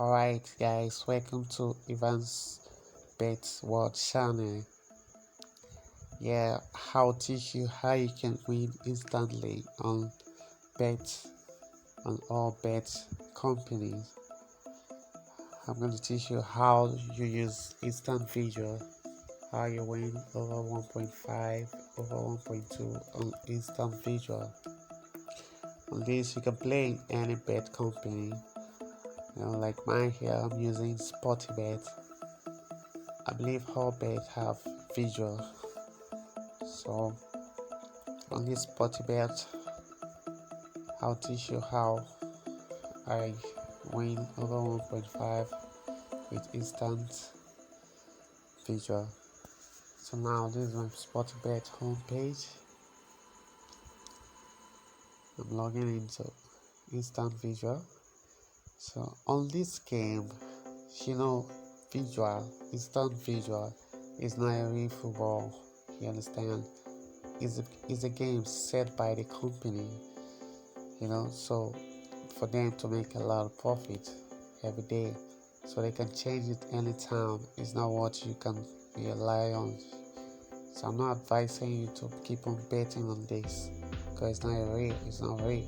Alright guys, welcome to Evans Bet World channel. Yeah, I'll teach you how you can win instantly on bet on all bet companies. I'm going to teach you how you use instant video, how you win over 1.5, over 1.2 on instant video. On this you can play in any bet company. Like mine here, I'm using sportybet. I believe all bets have visual. So on this sportybet, I'll teach you how I win over 1.5 with instant visual. So now this is my sportybet homepage. I'm logging into instant visual. So on this game, instant visual is not a real football. You understand? It's a game set by the company. So for them to make a lot of profit every day, so they can change it anytime. It's not what you can rely on. So I'm not advising you to keep on betting on this because it's not real.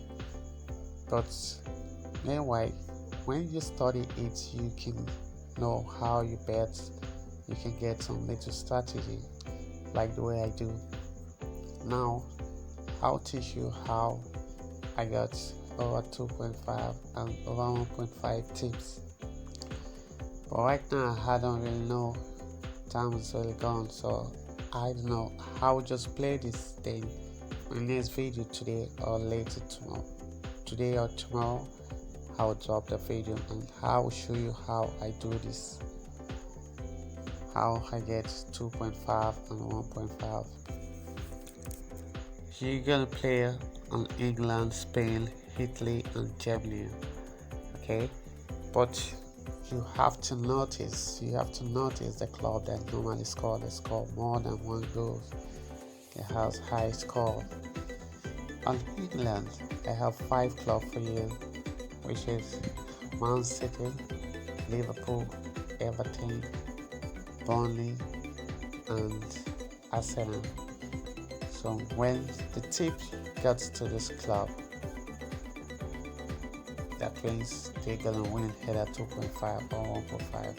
But meanwhile, when you study it, you can know how you bet. You can get some little strategy like the way I do. Now I'll teach you how I got over 2.5 and over 1.5 tips. But right now I don't really know. Time is really gone, so I don't know. I will just play this thing in next video today or later tomorrow. Today or tomorrow I'll drop the video and I will show you how I do this, how I get 2.5 and 1.5. You're gonna play on England, Spain, Italy and Germany, okay? But you have to notice the club that normally score more than one goal. It has high score. On England, I have 5 clubs for you, which is Man City, Liverpool, Everton, Burnley and Arsenal. So when the tip gets to this club, that means they're gonna win either 2.5 or 1.5.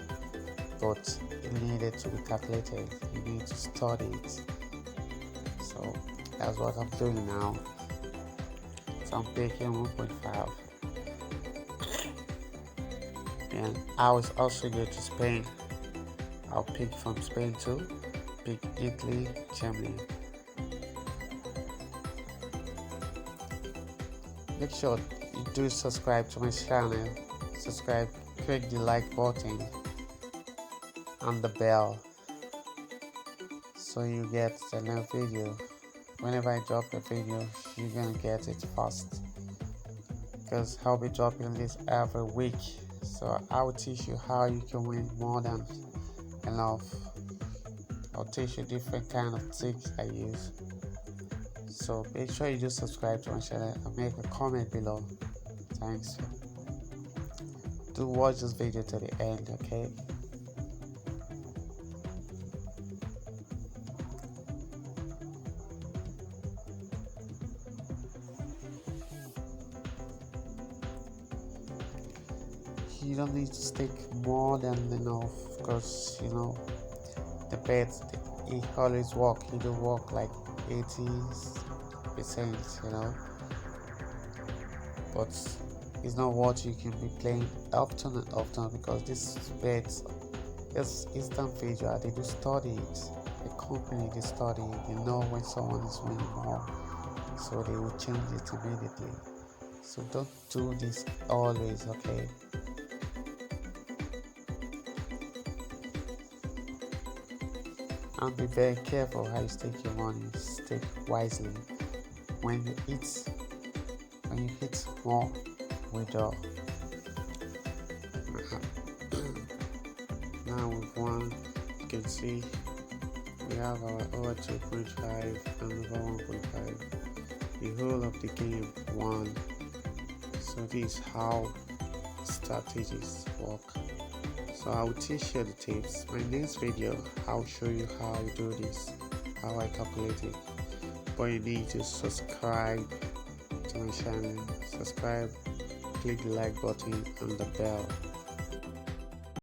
But it needed to be calculated. You need to study it. So that's what I'm doing now. So I'm picking 1.5. And I was also go to Spain. I'll pick from Spain too. Pick Italy, Germany. Make sure you do subscribe to my channel. Subscribe, click the like button and the bell so you get the new video. Whenever I drop a video, you're gonna get it fast because I'll be dropping this every week. So I will teach you how you can win more than enough. I'll teach you different kind of tricks I use. So make sure you do subscribe to my channel and make a comment below. Thanks. Do watch this video to the end, okay? You don't need to stick more than enough because the bet it always work. You don't work like 80%, but it's not what you can be playing often and often because this bet is instant visual. They do study it. The company they study it. They know when someone is winning more, so they will change it immediately. So don't do this always, okay? And be very careful how you stake your money. Stake wisely. When you hit more, withdraw. Now with one, you can see we have our over 2.5 and over 1.5. The whole of the game won. So this is how strategies work. So I will teach you the tips. My next video, I'll show you how I do this, how I calculate it. But you need to subscribe to my channel, subscribe, click the like button and the bell